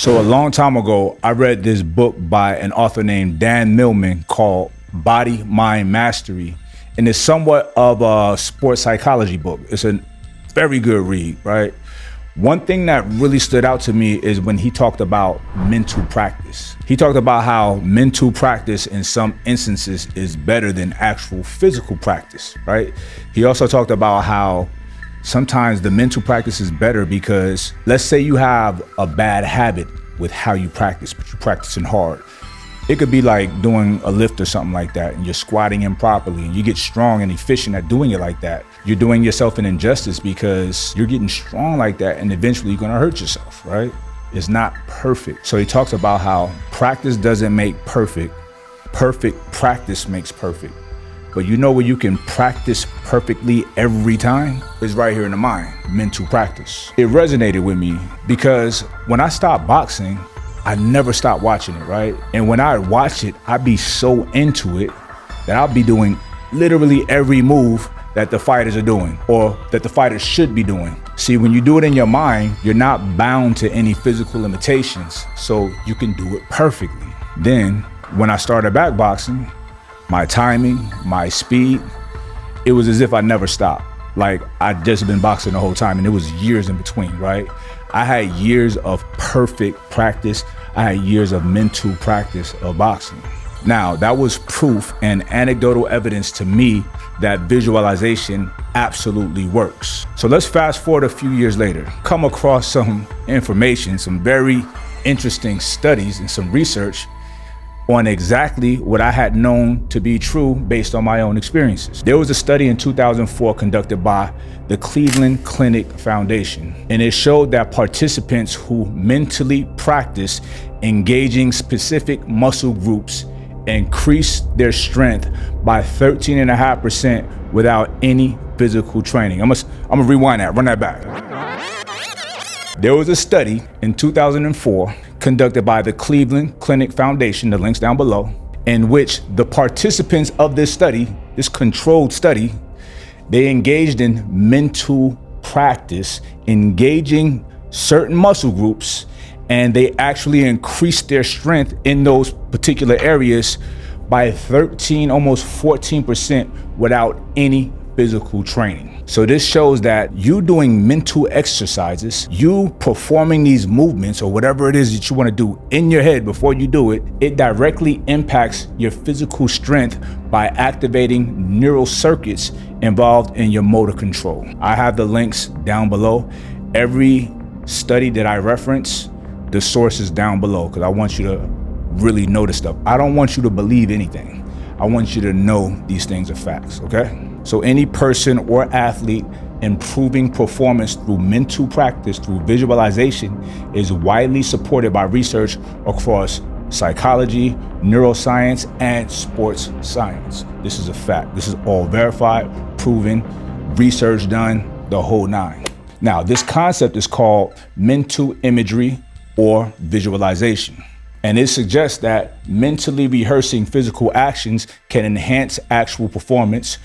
So a long time ago, I read this book by an author named Dan Millman called Body, Mind, Mastery. And it's somewhat of a sports psychology book. It's a very good read, right? One thing that really stood out to me is when he talked about mental practice. He talked about how mental practice in some instances is better than actual physical practice, right? He also talked about how sometimes the mental practice is better because let's say you have a bad habit with how you practice, but you're practicing hard. It could be like doing a lift or something like that and you're squatting improperly and you get strong and efficient at doing it like that. You're doing yourself an injustice because you're getting strong like that and eventually you're gonna hurt yourself, right? It's not perfect. So he talks about how practice doesn't make perfect. Perfect practice makes perfect. But you know where you can practice perfectly every time? Is right here in the mind, mental practice. It resonated with me because when I stopped boxing, I never stopped watching it, right? And when I watch it, I'd be so into it that I'll be doing literally every move that the fighters are doing or that the fighters should be doing. See, when you do it in your mind, you're not bound to any physical limitations, so you can do it perfectly. Then, when I started back boxing, my timing, my speed, it was as if I never stopped. Like I'd just been boxing the whole time and it was years in between, right? I had years of perfect practice. I had years of mental practice of boxing. Now, that was proof and anecdotal evidence to me that visualization absolutely works. So let's fast forward a few years later, come across some information, some very interesting studies and some research on exactly what I had known to be true based on my own experiences. There was a study in 2004 conducted by the Cleveland Clinic Foundation, and it showed that participants who mentally practice engaging specific muscle groups increased their strength by 13.5% without any physical training. I'm gonna rewind that, run that back. There was a study in 2004 conducted by the Cleveland Clinic Foundation, the link's down below, in which the participants of this study, this controlled study, they engaged in mental practice, engaging certain muscle groups, and they actually increased their strength in those particular areas by 13, almost 14% without any physical training. So this shows that you doing mental exercises, you performing these movements or whatever it is that you want to do in your head before you do it, it directly impacts your physical strength by activating neural circuits involved in your motor control. I have the links down below. Every study that I reference, the source is down below because I want you to really know this stuff. I don't want you to believe anything. I want you to know these things are facts, okay? So any person or athlete improving performance through mental practice, through visualization, is widely supported by research across psychology, neuroscience, and sports science. This is a fact. This is all verified, proven, research done, the whole nine. Now, this concept is called mental imagery or visualization. And it suggests that mentally rehearsing physical actions can enhance actual performance,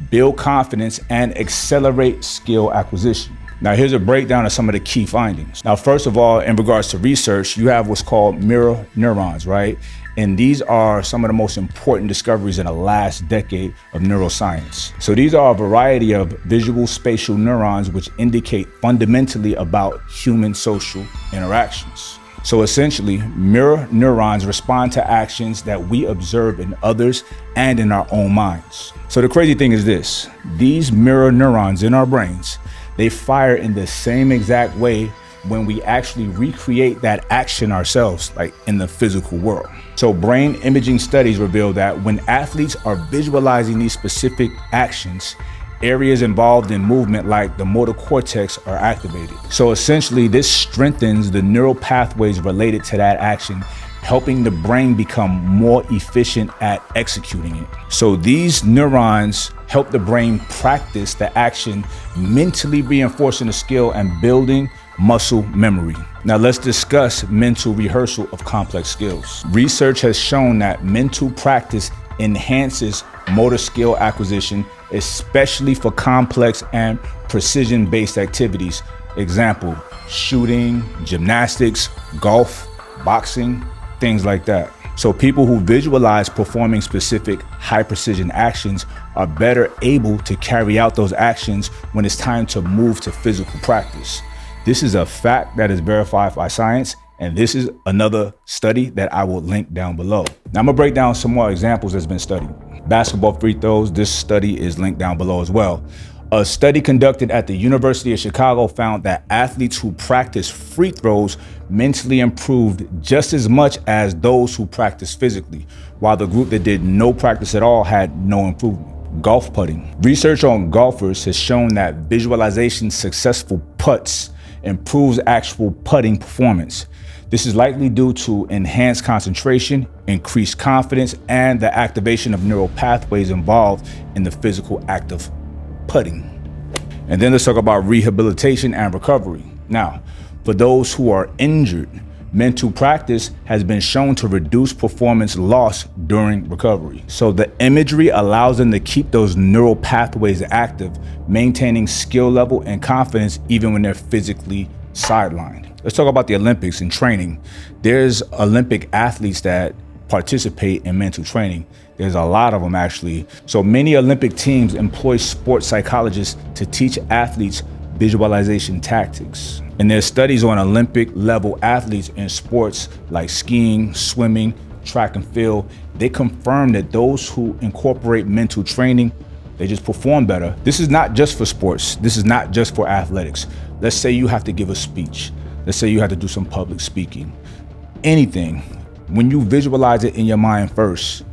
build confidence, and accelerate skill acquisition. Now, here's a breakdown of some of the key findings. Now, first of all, in regards to research, you have what's called mirror neurons, right? And these are some of the most important discoveries in the last decade of neuroscience. So these are a variety of visual spatial neurons which indicate fundamentally about human social interactions. So essentially, mirror neurons respond to actions that we observe in others and in our own minds. So the crazy thing is this, these mirror neurons in our brains, they fire in the same exact way when we actually recreate that action ourselves, like in the physical world. So brain imaging studies reveal that when athletes are visualizing these specific actions, areas involved in movement like the motor cortex are activated. So essentially, this strengthens the neural pathways related to that action, helping the brain become more efficient at executing it. So these neurons help the brain practice the action, mentally reinforcing the skill and building muscle memory. Now let's discuss mental rehearsal of complex skills. Research has shown that mental practice enhances motor skill acquisition, especially for complex and precision-based activities. Example, shooting, gymnastics, golf. boxing, things like that. So people who visualize performing specific high precision actions are better able to carry out those actions when it's time to move to physical practice. This is a fact that is verified by science, and this is another study that I will link down below. Now I'm gonna break down some more examples that's been studied. Basketball free throws, this study is linked down below as well. A study conducted at the University of Chicago found that athletes who practice free throws mentally improved just as much as those who practice physically, while the group that did no practice at all had no improvement. Golf putting. Research on golfers has shown that visualization successful putts improves actual putting performance. This is likely due to enhanced concentration, increased confidence, and the activation of neural pathways involved in the physical act of putting. And then let's talk about rehabilitation and recovery. Now, for those who are injured, mental practice has been shown to reduce performance loss during recovery. So the imagery allows them to keep those neural pathways active, maintaining skill level and confidence even when they're physically sidelined. Let's talk about the Olympics and training. There's Olympic athletes that participate in mental training. There's a lot of them actually. So many Olympic teams employ sports psychologists to teach athletes visualization tactics. And there's studies on Olympic level athletes in sports like skiing, swimming, track and field. They confirm that those who incorporate mental training, they just perform better. This is not just for sports. This is not just for athletics. Let's say you have to give a speech. Let's say you have to do some public speaking. Anything. When you visualize it in your mind first,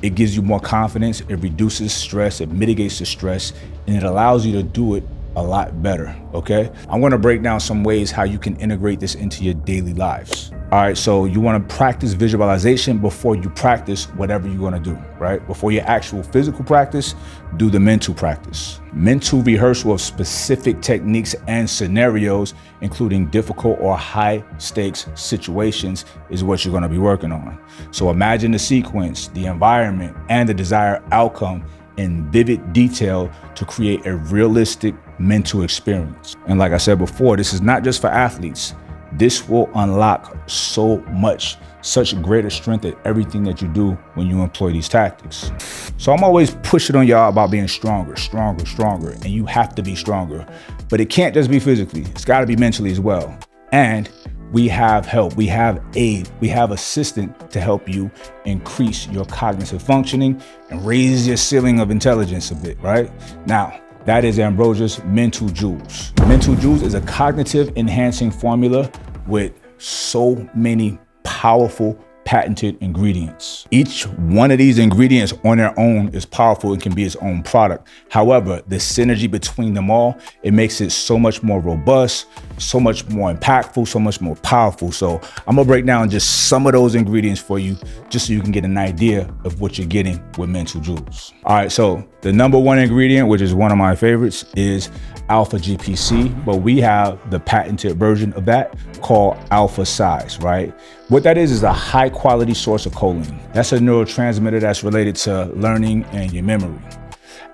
it gives you more confidence, it reduces stress, it mitigates the stress, and it allows you to do it a lot better, okay? I'm gonna break down some ways how you can integrate this into your daily lives. All right, so you wanna practice visualization before you practice whatever you're gonna do, right? Before your actual physical practice, do the mental practice. Mental rehearsal of specific techniques and scenarios, including difficult or high stakes situations, is what you're gonna be working on. So imagine the sequence, the environment, and the desired outcome in vivid detail to create a realistic mental experience. And like I said before, this is not just for athletes. This will unlock so much, such greater strength at everything that you do when you employ these tactics. So I'm always pushing on y'all about being stronger, and you have to be stronger. But it can't just be physically, it's gotta be mentally as well. And we have help, we have aid, we have assistant to help you increase your cognitive functioning and raise your ceiling of intelligence a bit, right? Now, that is Ambrosia's Mental Jewels. Mental Jewels is a cognitive enhancing formula with so many powerful patented ingredients. Each one of these ingredients on their own is powerful and can be its own product. However, the synergy between them all, it makes it so much more robust, so much more impactful, so much more powerful. So I'm gonna break down just some of those ingredients for you, just so you can get an idea of what you're getting with Mental Jewels. All right, so the number one ingredient, which is one of my favorites, is alpha GPC, but we have the patented version of that called alpha size, right? What that is a high quality source of choline. That's a neurotransmitter that's related to learning and your memory.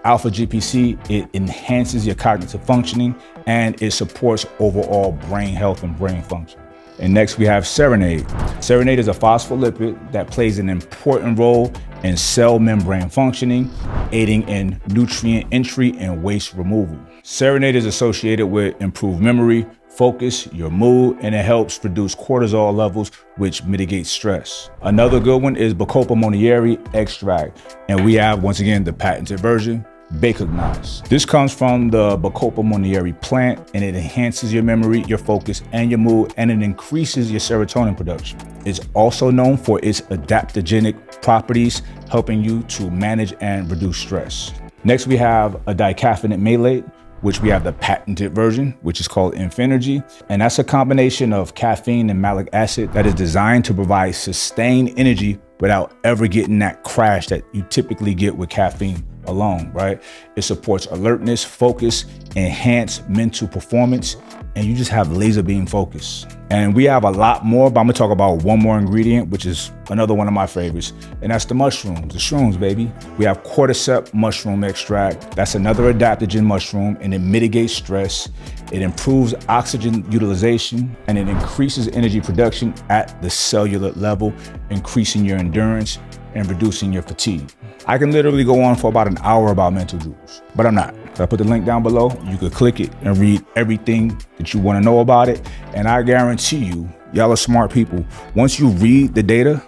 Alpha GPC, it enhances your cognitive functioning and it supports overall brain health and brain function. And next we have Serenade. Serenade is a phospholipid that plays an important role in cell membrane functioning, aiding in nutrient entry and waste removal. Serenade is associated with improved memory, focus, your mood, and it helps reduce cortisol levels, which mitigates stress. Another good one is Bacopa monnieri extract. And we have, once again, the patented version, Bacognize. This comes from the Bacopa monnieri plant, and it enhances your memory, your focus, and your mood, and it increases your serotonin production. It's also known for its adaptogenic properties, helping you to manage and reduce stress. Next, we have a dicaffeinate malate, which we have the patented version, which is called Infinergy. And that's a combination of caffeine and malic acid that is designed to provide sustained energy without ever getting that crash that you typically get with caffeine alone, right? It supports alertness, focus, enhance mental performance, and you just have laser beam focus. And we have a lot more, but I'm gonna talk about one more ingredient, which is another one of my favorites, and that's the mushrooms, the shrooms, baby. We have cordyceps mushroom extract. That's another adaptogen mushroom, and it mitigates stress. It improves oxygen utilization, and it increases energy production at the cellular level, increasing your endurance and reducing your fatigue. I can literally go on for about an hour about mental juice, but I'm not. So I put the link down below. You could click it and read everything that you want to know about it. And I guarantee you, y'all are smart people. Once you read the data,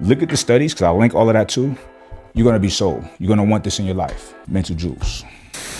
look at the studies, because I'll link all of that too, you're going to be sold. You're going to want this in your life, mental juice.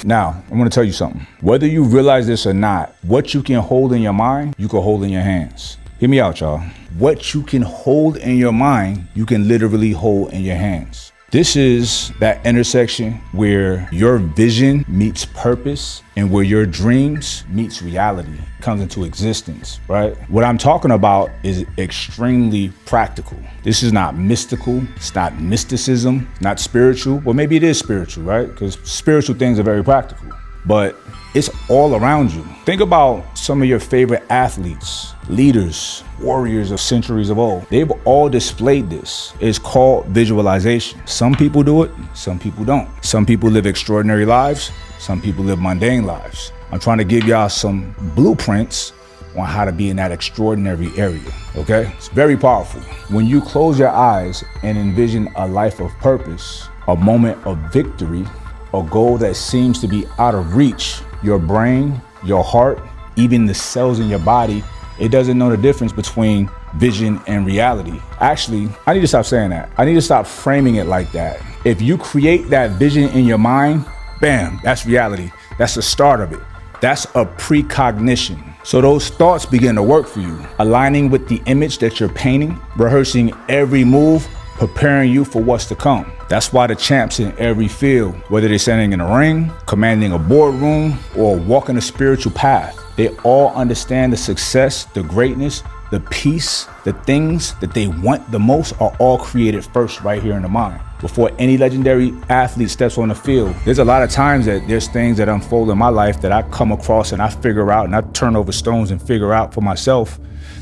Now, I'm going to tell you something. Whether you realize this or not, what you can hold in your mind, you can hold in your hands. Hear me out, y'all. What you can hold in your mind, you can literally hold in your hands. This is that intersection where your vision meets purpose and where your dreams meets reality, comes into existence, right? What I'm talking about is extremely practical. This is not mystical, it's not mysticism, not spiritual. Well, maybe it is spiritual, right? Because spiritual things are very practical, but it's all around you. Think about some of your favorite athletes, leaders, warriors of centuries of old. They've all displayed this. It's called visualization. Some people do it, some people don't. Some people live extraordinary lives, some people live mundane lives. I'm trying to give y'all some blueprints on how to be in that extraordinary area, okay? It's very powerful. When you close your eyes and envision a life of purpose, a moment of victory, a goal that seems to be out of reach, your brain, your heart, even the cells in your body, it doesn't know the difference between vision and reality. Actually, I need to stop saying that. I need to stop framing it like that. If you create that vision in your mind, bam, that's reality. That's the start of it. That's a precognition. So those thoughts begin to work for you, aligning with the image that you're painting, rehearsing every move, preparing you for what's to come. That's why the champs in every field, whether they're standing in a ring, commanding a boardroom, or walking a spiritual path, they all understand the success, the greatness, the peace, the things that they want the most are all created first right here in the mind. Before any legendary athlete steps on the field, there's a lot of times that there's things that unfold in my life that I come across and I figure out and I turn over stones and figure out for myself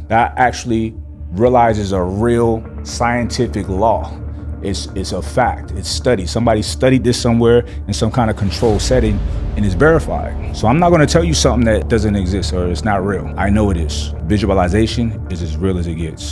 that I actually realize is a real scientific law. It's a fact, it's studied. Somebody studied this somewhere in some kind of controlled setting and it's verified. So I'm not gonna tell you something that doesn't exist or it's not real. I know it is. Visualization is as real as it gets.